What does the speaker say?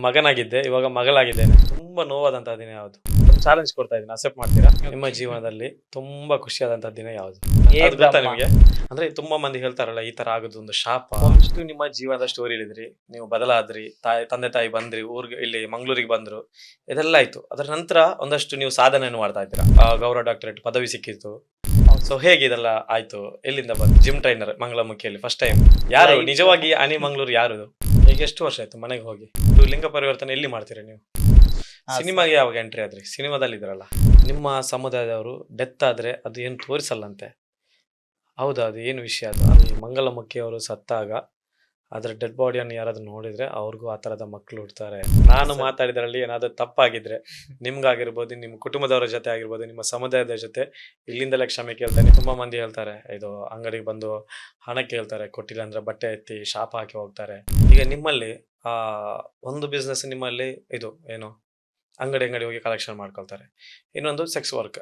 ಮಗನಾಗಿದ್ದೆ, ಇವಾಗ ಮಗಳಾಗಿದ್ದೇನೆ. ತುಂಬಾ ನೋವಾದಂತಹ ದಿನ ಯಾವುದು? ಚಾಲೆಂಜ್ ಕೊಡ್ತಾ ಇದ್ದೀನಿ, ಅಕ್ಸೆಪ್ಟ್ ಮಾಡ್ತೀರಾ? ನಿಮ್ಮ ಜೀವನದಲ್ಲಿ ತುಂಬಾ ಖುಷಿಯಾದಂತಹ ದಿನ ಯಾವುದು? ಅದು ಗೊತ್ತಾ ನಿಮಗೆ? ಅಂದ್ರೆ ತುಂಬಾ ಮಂದಿ ಹೇಳ್ತಾರಲ್ಲ, ಈ ತರ ಆಗೋದು ಒಂದು ಶಾಪ. ಒಂದಿಷ್ಟು ನಿಮ್ಮ ಜೀವನದ ಸ್ಟೋರಿ ಹೇಳಿದ್ರಿ, ನೀವು ಬದಲಾದ್ರಿ, ತಂದೆ ತಾಯಿ ಬಂದ್ರಿ, ಊರಿಗೆ ಇಲ್ಲಿ ಮಂಗಳೂರಿಗೆ ಬಂದ್ರು, ಇದೆಲ್ಲ ಆಯ್ತು. ಅದರ ನಂತರ ಒಂದಷ್ಟು ನೀವು ಸಾಧನೆಯನ್ನು ಮಾಡ್ತಾ ಇದ್ದೀರಾ. ಗೌರವ ಡಾಕ್ಟರೇಟ್ ಪದವಿ ಸಿಕ್ಕಿತ್ತು. ಸೊ ಹೇಗೆ ಇದೆಲ್ಲ ಆಯ್ತು? ಎಲ್ಲಿಂದ ಬಂತು? ಜಿಮ್ ಟ್ರೈನರ್ ಮಂಗಳಮುಖಿಯಲ್ಲಿ ಫಸ್ಟ್ ಟೈಮ್ ಯಾರು ನಿಜವಾಗಿ ಅನಿ ಮಂಗಳೂರು ಯಾರು? ಈಗ ಎಷ್ಟು ವರ್ಷ ಆಯ್ತು ಮನೆಗೆ ಹೋಗಿ? ಲಿಂಗ ಪರಿವರ್ತನೆ ಎಲ್ಲಿ ಮಾಡ್ತೀರಾ ನೀವು? ಸಿನಿಮಾಗೆ ಯಾವಾಗ ಎಂಟ್ರಿ ಆದ್ರಿ? ಸಿನಿಮಾದಲ್ಲಿ ಇದ್ರಲ್ಲ. ನಿಮ್ಮ ಸಮುದಾಯದವರು ಡೆತ್ ಆದ್ರೆ ಅದು ಏನು ತೋರಿಸಲ್ಲಂತೆ. ಹೌದಾ? ಅದು ಏನು ವಿಷಯ? ಅದು ಈ ಮಂಗಳಮುಖಿ ಅವರು ಸತ್ತಾಗ ಅದ್ರ ಡೆಡ್ ಬಾಡಿಯನ್ನು ಯಾರಾದ್ರೂ ನೋಡಿದ್ರೆ ಅವ್ರಿಗೂ ಆ ತರದ ಮಕ್ಕಳು ಹುಡ್ತಾರೆ. ನಾನು ಮಾತಾಡಿದ್ರಲ್ಲಿ ಏನಾದ್ರು ತಪ್ಪಾಗಿದ್ರೆ ನಿಮ್ಗಾಗಿರ್ಬೋದು, ನಿಮ್ಮ ಕುಟುಂಬದವರ ಜೊತೆ ಆಗಿರ್ಬೋದು, ನಿಮ್ಮ ಸಮುದಾಯದ ಜೊತೆ ಇಲ್ಲಿಂದಲೇ ಕ್ಷಮೆ ಕೇಳ್ತೇನೆ. ತುಂಬಾ ಮಂದಿ ಹೇಳ್ತಾರೆ, ಇದು ಅಂಗಡಿಗೆ ಬಂದು ಹಣ ಕೇಳ್ತಾರೆ, ಕೊಟ್ಟಿಲ್ಲ ಅಂದ್ರೆ ಬಟ್ಟೆ ಎತ್ತಿ ಶಾಪ ಹಾಕಿ ಹೋಗ್ತಾರೆ. ಈಗ ನಿಮ್ಮಲ್ಲಿ ಆ ಒಂದು ಬಿಸ್ನೆಸ್ ನಿಮ್ಮಲ್ಲಿ ಇದು ಏನು, ಅಂಗಡಿ ಹೋಗಿ ಕಲೆಕ್ಷನ್ ಮಾಡ್ಕೊಳ್ತಾರೆ, ಇನ್ನೊಂದು ಸೆಕ್ಸ್ ವರ್ಕ್.